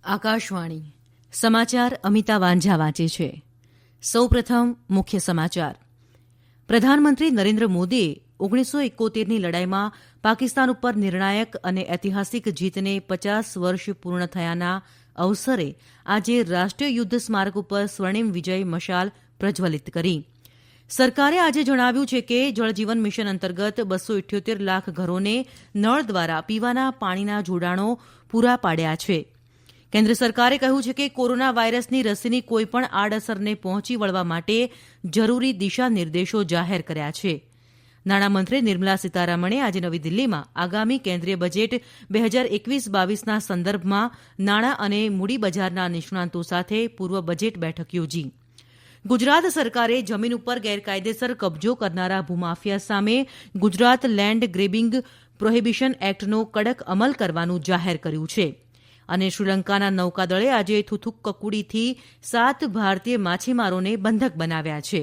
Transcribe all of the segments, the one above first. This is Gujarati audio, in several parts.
આકાશવાણી સમાચાર અમિતા વાંઝા વાંચે છે. સૌપ્રથમ મુખ્ય સમાચાર. પ્રધાનમંત્રી નરેન્દ્ર મોદીએ 1971ની લડાઈમાં પાકિસ્તાન ઉપર નિર્ણાયક અને ઐતિહાસિક જીતને 50 વર્ષ પૂર્ણ થયાના અવસરે આજે રાષ્ટ્રીય યુદ્ધ સ્મારક ઉપર સ્વર્ણિમ વિજય મશાલ પ્રજ્વલિત કરી. સરકારે આજે જણાવ્યું છે કે જળજીવન મિશન અંતર્ગત 278 લાખ ઘરોને નળ દ્વારા પીવાના પાણીના જોડાણો પૂરા પાડ્યા છે. કેન્દ્ર સરકારે કહ્યું છે કે કોરોના વાયરસની રસીની કોઈપણ આડઅસરને પહોંચી વળવા માટે જરૂરી દિશા નિર્દેશો જાહેર કર્યા છે. નાણામંત્રી નિર્મલા સીતારમણે આજે નવી દિલ્હીમાં આગામી કેન્દ્રીય બજેટ 2021-22ના સંદર્ભમાં નાણાં અને મૂડી બજારના નિષ્ણાંતો સાથે પૂર્વ બજેટ બેઠક યોજી. ગુજરાત સરકારે જમીન ઉપર ગેરકાયદેસર કબજો કરનારા ભૂમાફિયા સામે ગુજરાત લેન્ડ ગ્રેબિંગ પ્રોહિબિશન એક્ટનો કડક અમલ કરવાનું જાહેર કર્યું છે. અને શ્રીલંકાના નૌકાદળે આજે થુથુક્કુડીથી 7 ભારતીય માછીમારોને બંધક બનાવ્યા છે.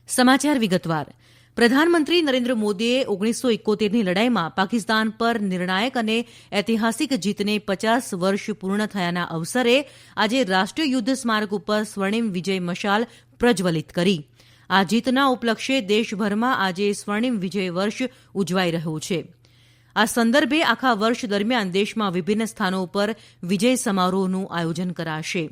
સમાચાર વિગતવાર. પ્રધાનમંત્રી નરેન્દ્ર મોદીએ 1971ની લડાઈમાં પાકિસ્તાન પર નિર્ણાયક અને ઐતિહાસિક જીતને 50 વર્ષ પૂર્ણ થયાના અવસરે આજે રાષ્ટ્રીય યુદ્ધ સ્મારક ઉપર સ્વર્ણિમ વિજય મશાલ પ્રજ્વલિત કરી. આ જીતના ઉપલક્ષે દેશભરમાં આજે સ્વર્ણિમ વિજય વર્ષ ઉજવાઈ રહ્યો છે. આ સંદર્ભે આખા વર્ષ દરમિયાન દેશમાં વિભિન્ન સ્થાનો પર વિજય સમારોહનું આયોજન કરાશે.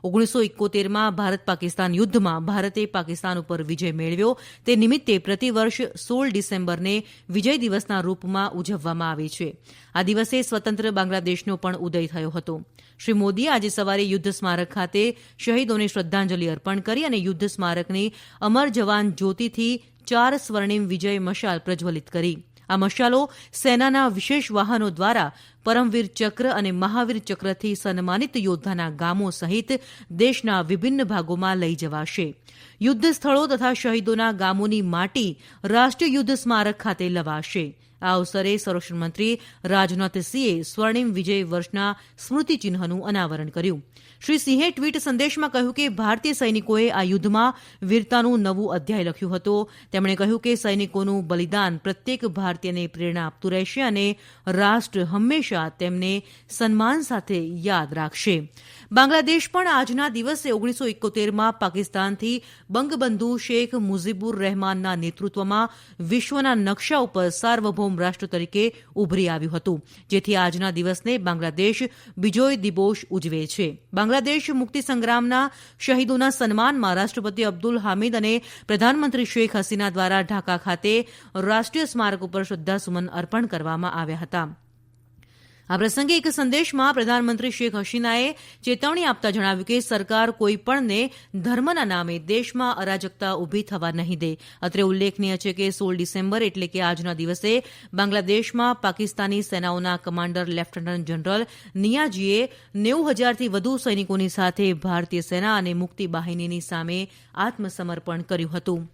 1971માં ભારત પાકિસ્તાન યુદ્ધમાં ભારતે પાકિસ્તાન ઉપર વિજય મેળવ્યો તે નિમિત્તે પ્રતિવર્ષ 16 ડિસેમ્બરને વિજય દિવસના રૂપમાં ઉજવવામાં આવે છે. આ દિવસે સ્વતંત્ર બાંગ્લાદેશનો પણ ઉદય થયો હતો. શ્રી મોદીએ આજે સવારે યુદ્ધ સ્મારક ખાતે શહીદોને શ્રદ્ધાંજલિ અર્પણ કરી અને યુદ્ધ સ્મારકની અમર જવાન જ્યોતિથી 4 સ્વર્ણિમ વિજય મશાલ પ્રજ્વલિત કરી. આ મશાલો સેનાના વિશેષ વાહનો દ્વારા પરમવીર ચક્ર અને મહાવીર ચક્રથી સન્માનિત યોદ્ધાના ગામો સહિત દેશના વિભિન્ન ભાગોમાં લઈ જવાશે. યુદ્ધ સ્થળો તથા શહીદોના ગામોની માટી રાષ્ટ્રીય યુદ્ધ સ્મારક ખાતે લવાશે. આ અવસરે સંરક્ષણમંત્રી રાજનાથસિંહે સ્વર્ણિમ વિજય વર્ષના સ્મૃતિચિહ્નનું અનાવરણ કર્યું. શ્રી સિંહે ટ્વીટ સંદેશમાં કહ્યું કે ભારતીય સૈનિકોએ આ યુદ્ધમાં વીરતાનું નવું અધ્યાય લખ્યો હતો. તેમણે કહ્યું કે સૈનિકોનું બલિદાન પ્રત્યેક ભારતીયને પ્રેરણા આપતું રહેશે અને રાષ્ટ્ર હંમેશા તેમને સન્માન સાથે યાદ રાખશે. બાંગ્લાદેશ પણ આજના દિવસે 1971માં પાકિસ્તાનથી બંગબંધુ શેખ મુજીબુર રહેમાનના નેતૃત્વમાં વિશ્વના નકશા ઉપર સાર્વભૌમ રાષ્ટ્ર તરીકે ઉભરી આવ્યું હતું, જેથી આજના દિવસને બાંગ્લાદેશ બિજોય દિવસ ઉજવે છે. બાંગ્લાદેશ મુક્તિ સંગ્રામના શહીદોના સન્માનમાં રાષ્ટ્રપતિ અબ્દુલ હામિદ અને પ્રધાનમંત્રી શેખ હસીના દ્વારા ઢાકા ખાતે રાષ્ટ્રીય સ્મારક ઉપર શ્રદ્ધાસુમન અર્પણ કરવામાં આવ્યા હતા. આ પ્રસંગે એક સંદેશમાં પ્રધાનમંત્રી શેખ હસીનાએ ચેતવણી આપતા જણાવ્યું કે સરકાર કોઈપણને ધર્મના નામે દેશમાં અરાજકતા ઊભી થવા નહીં દે. અત્રે ઉલ્લેખનીય છે કે 16 ડિસેમ્બર એટલે કે આજના દિવસે બાંગ્લાદેશમાં પાકિસ્તાની સેનાઓના કમાન્ડર લેફ્ટનન્ટ જનરલ નિયાજીએ 90,000થી વધુ સૈનિકોની સાથે ભારતીય સેના અને મુક્તિ બાહિનીની સામે આત્મસમર્પણ કર્યું હતું.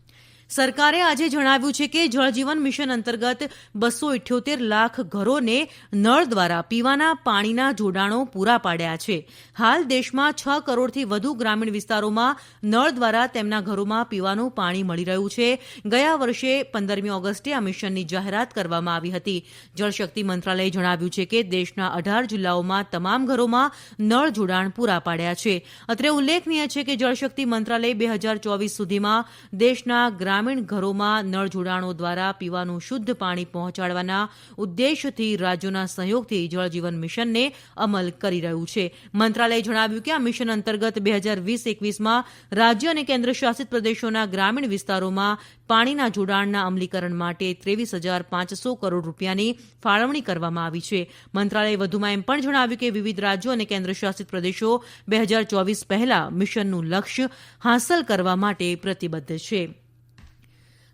સરકારે આજે જણાવ્યું છે કે જળજીવન મિશન અંતર્ગત 278 લાખ ઘરોને નળ દ્વારા પીવાના પાણીના જોડાણો પૂરા પાડ્યા છે. હાલ દેશમાં 6 કરોડથી વધુ ગ્રામીણ વિસ્તારોમાં નળ દ્વારા તેમના ઘરોમાં પીવાનું પાણી મળી રહ્યું છે. ગયા વર્ષે 15મી ઓગસ્ટે આ મિશનની જાહેરાત કરવામાં આવી હતી. જળશક્તિ મંત્રાલયે જણાવ્યું છે કે દેશના 18 જિલ્લાઓમાં તમામ ઘરોમાં નળ જોડાણ પૂરા પાડ્યા છે. અત્રે ઉલ્લેખનીય છે કે જળશક્તિ મંત્રાલય 2024 સુધીમાં દેશના ગ્રામીણ ઘરોમાં નળ જોડાણો દ્વારા પીવાનું શુદ્ધ પાણી પહોંચાડવાના ઉદ્દેશથી રાજ્યોના સહયોગથી જળજીવન મિશનને અમલ કરી રહ્યું છે. મંત્રાલયે જણાવ્યું કે આ મિશન અંતર્ગત 2020-21માં રાજ્ય અને કેન્દ્ર શાસિત પ્રદેશોના ગ્રામીણ વિસ્તારોમાં પાણીના જોડાણના અમલીકરણ માટે 23,500 કરોડ રૂપિયાની ફાળવણી કરવામાં આવી છે. મંત્રાલયે વધુમાં એમ પણ જણાવ્યું કે વિવિધ રાજ્યો અને કેન્દ્ર શાસિત પ્રદેશો 2024 પહેલા મિશનનું લક્ષ્ય હાંસલ કરવા માટે પ્રતિબદ્ધ છે.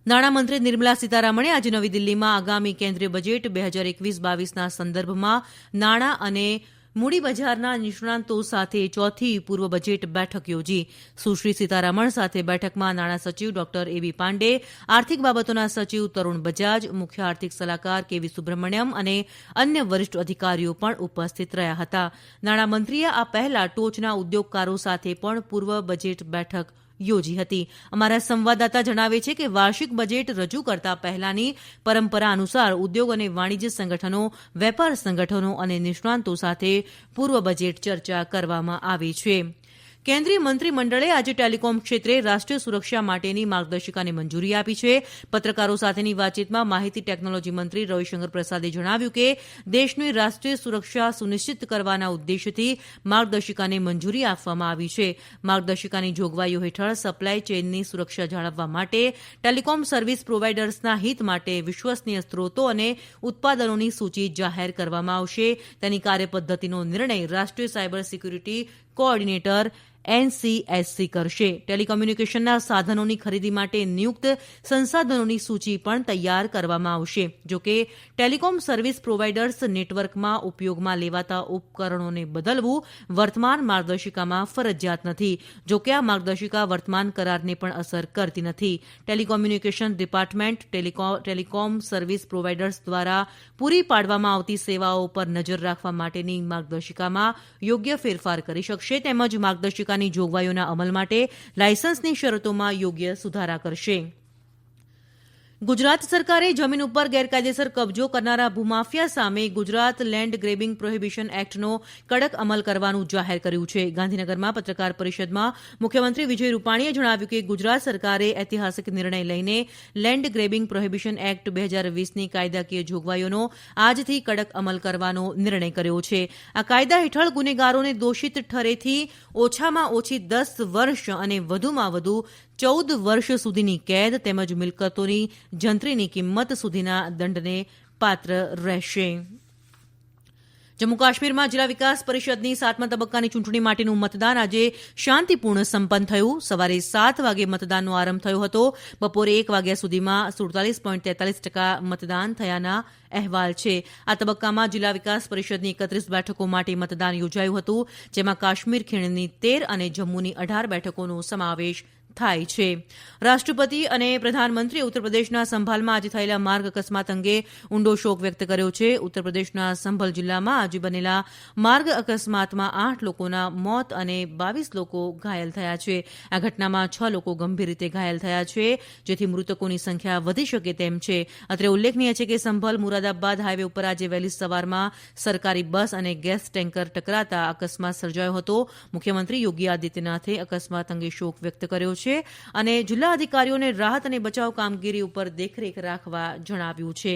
નાણામંત્રી નિર્મલા સીતારમણે આજે નવી દિલ્હીમાં આગામી કેન્દ્રીય બજેટ 2021-22ના સંદર્ભમાં નાણાં અને મૂડી બજારના નિષ્ણાંતો સાથે ચોથી પૂર્વ બજેટ બેઠક યોજી. સુશ્રી સીતારમણ સાથે બેઠકમાં નાણાં સચિવ ડોક્ટર એ.બી. પાંડે, આર્થિક બાબતોના સચિવ તરુણ બજાજ, મુખ્ય આર્થિક સલાહકાર કે.વી. સુબ્રમણ્યમ અને અન્ય વરિષ્ઠ અધિકારીઓ પણ ઉપસ્થિત રહ્યા હતા. નાણામંત્રીએ આ પહેલા ટોચના ઉદ્યોગકારો સાથે પણ પૂર્વ બજેટ બેઠક યોજી હતી. અમારા સંવાદદાતા જણાવે છે કે વાર્ષિક બજેટ રજૂ કરતા પહેલાની પરંપરા અનુસાર ઉદ્યોગ અને વાણિજ્ય સંગઠનો, વેપાર સંગઠનો અને નિષ્ણાંતો સાથે પૂર્વ બજેટ ચર્ચા કરવામાં આવે છે. કેન્દ્રીય મંત્રીમંડળે આજે ટેલિકોમ ક્ષેત્રે રાષ્ટ્રીય સુરક્ષા માટેની માર્ગદર્શિકાને મંજૂરી આપી છે. પત્રકારો સાથેની વાતચીતમાં માહિતી ટેકનોલોજી મંત્રી રવિશંકર પ્રસાદે જણાવ્યું કે દેશની રાષ્ટ્રીય સુરક્ષા સુનિશ્ચિત કરવાના ઉદ્દેશ્યથી માર્ગદર્શિકાને મંજૂરી આપવામાં આવી છે. માર્ગદર્શિકાની જોગવાઈઓ હેઠળ સપ્લાય ચેઇનની સુરક્ષા જાળવવા માટે ટેલિકોમ સર્વિસ પ્રોવાઇડર્સના હિત માટે વિશ્વસનીય સ્ત્રોતો અને ઉત્પાદનોની સૂચિ જાહેર કરવામાં આવશે. તેની કાર્યપદ્ધતિનો નિર્ણય રાષ્ટ્રીય સાયબર સિક્યુરિટી કોઓર્ડિનેટર NCSC કરશે. ટેલિકોમ્યુનિકેશનના સાધનોની ખરીદી માટે નિયુક્ત સંસાધનોની સૂચિ પણ તૈયાર કરવામાં આવશે. જોકે ટેલિકોમ સર્વિસ પ્રોવાઇડર્સ નેટવર્કમાં ઉપયોગમાં લેવાતા ઉપકરણોને બદલવું વર્તમાન માર્ગદર્શિકામાં ફરજિયાત નથી. જોકે આ માર્ગદર્શિકા વર્તમાન કરારને પણ અસર કરતી નથી. Telecommunication department telecom service providers દ્વારા પૂરી પાડવામાં આવતી સેવાઓ પર નજર રાખવા માટેની માર્ગદર્શિકામાં યોગ્ય ફેરફાર કરી શકશે. તેમજ માર્ગદર્શિકાની જોગવાઈઓના અમલ માટે લાયસન્સની શરતોમાં યોગ્ય સુધારા કરશે. ગુજરાત સરકારે જમીન ઉપર ગેરકાયદેસર કબજો કરનારા ભૂમાફિયા સામે ગુજરાત લેન્ડ ગ્રેબિંગ પ્રોહિબિશન એક્ટનો કડક અમલ કરવાનું જાહેર કર્યું છે. ગાંધીનગરમાં પત્રકાર પરિષદમાં મુખ્યમંત્રી વિજય રૂપાણીએ જણાવ્યું કે ગુજરાત સરકારે ઐતિહાસિક નિર્ણય લઈને લેન્ડ ગ્રેબિંગ પ્રોહિબિશન એક્ટ 2020ની કાયદાકીય જોગવાઈઓનો આજથી કડક અમલ કરવાનો નિર્ણય કર્યો છે. આ કાયદા હેઠળ ગુનેગારોને દોષિત ઠરેથી ઓછામાં ઓછી 10 વર્ષ અને વધુમાં વધુ 14 વર્ષ સુધીની કેદ તેમજ મિલકતોની જંત્રીની કિંમત સુધીના દંડને પાત્ર રહેશે. જમ્મુ કાશ્મીરમાં જિલ્લા વિકાસ પરિષદની 7મા તબક્કાની ચૂંટણી માટેનું મતદાન આજે શાંતિપૂર્ણ સંપન્ન થયું. સવારે 7 વાગે મતદાનનો આરંભ થયો હતો. બપોરે 1 વાગ્યા સુધીમાં 47.43% મતદાન થયાના અહેવાલ છે. આ તબક્કામાં જિલ્લા વિકાસ પરિષદની 31 બેઠકો માટે મતદાન યોજાયું હતું, જેમાં કાશ્મીર ખીણની 13 અને જમ્મુની 18 બેઠકોનો સમાવેશ થાય છે. રાષ્ટ્રપતિ અને પ્રધાનમંત્રીએ ઉત્તરપ્રદેશના સંભાલમાં આજે થયેલા માર્ગ અકસ્માત અંગે ઊંડો શોક વ્યક્ત કર્યો છે. ઉત્તરપ્રદેશના સંભલ જિલ્લામાં આજે બનેલા માર્ગ અકસ્માતમાં 8 લોકોના મોત અને 22 લોકો ઘાયલ થયા છે. આ ઘટનામાં 6 લોકો ગંભીર રીતે ઘાયલ થયા છે, જેથી મૃતકોની સંખ્યા વધી શકે તેમ છે. અત્રે ઉલ્લેખનીય છે કે સંભલ મુરાદાબાદ હાઈવે ઉપર આજે વહેલી સવારમાં સરકારી બસ અને ગેસ ટેન્કર ટકરાતા અકસ્માત સર્જાયો હતો. મુખ્યમંત્રી યોગી આદિત્યનાથે અકસ્માત અંગે શોક વ્યક્ત કર્યો છે અને જિલ્લા અધિકારીઓને રાહત અને બચાવ કામગીરી ઉપર દેખરેખ રાખવા જણાવ્યું છે.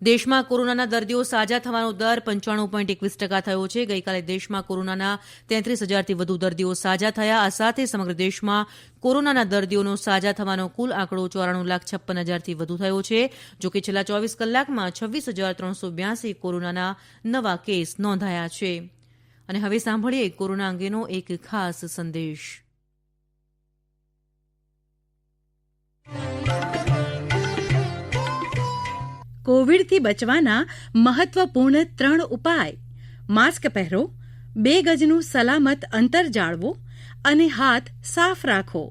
દેશમાં કોરોનાના દર્દીઓ સાજા થવાનો દર 95.21% થયો છે. ગઈકાલે દેશમાં કોરોનાના 33,000થી વધુ દર્દીઓ સાજા થયા. આ સાથે સમગ્ર દેશમાં કોરોનાના દર્દીઓનો સાજા થવાનો કુલ આંકડો 94,56,000થી વધુ થયો છે. જોકે છેલ્લા 24 કલાકમાં 26,382 કોરોનાના નવા કેસ નોંધાયા છે. અને હવે સાંભળીએ કોરોના અંગેનો એક ખાસ સંદેશ. કોવિડથી બચવાના મહત્વપૂર્ણ 3 ઉપાય: માસ્ક પહેરો, 2 ગજનું સલામત અંતર જાળવો અને હાથ સાફ રાખો.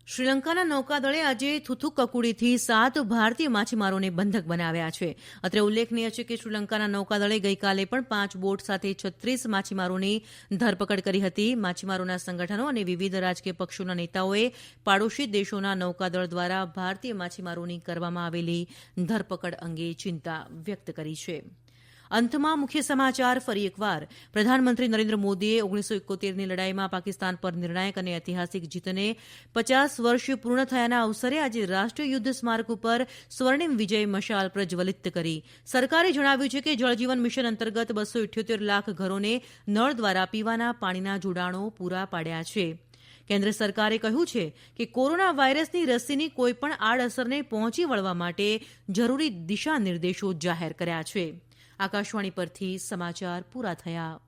શ્રીલંકાના નૌકાદળે આજે થુથુકકુડીથી 7 ભારતીય માછીમારોને બંધક બનાવ્યા છે. અત્રે ઉલ્લેખનીય છે કે શ્રીલંકાના નૌકાદળે ગઈકાલે પણ 5 બોટ સાથે 36 માછીમારોની ધરપકડ કરી હતી. માછીમારોના સંગઠનો અને વિવિધ રાજકીય પક્ષોના નેતાઓએ પાડોશી દેશોના નૌકાદળ દ્વારા ભારતીય માછીમારોની કરવામાં આવેલી ધરપકડ અંગે ચિંતા વ્યક્ત કરી છે. અંતમાં મુખ્ય સમાચાર ફરી એકવાર. પ્રધાનમંત્રી નરેન્દ્ર મોદીએ 1971ની લડાઈમાં પાકિસ્તાન પર નિર્ણાયક અને ઐતિહાસિક જીતને 50 વર્ષ પૂર્ણ થયાના અવસરે આજે રાષ્ટ્રીય યુદ્ધ સ્મારક ઉપર સ્વર્ણિમ વિજય મશાલ પ્રજ્વલિત કરી. સરકારે જણાવ્યું છે કે જળજીવન મિશન અંતર્ગત 278 લાખ ઘરોને નળ દ્વારા પીવાના પાણીના જોડાણો પૂરા પાડ્યા છે. કેન્દ્ર સરકારે કહ્યું છે કે કોરોના વાયરસની રસીની કોઈપણ આડઅસરને પહોંચી વળવા માટે જરૂરી દિશા નિર્દેશો જાહેર કર્યા છે. આકાશવાણી પરથી સમાચાર પૂરા થયા.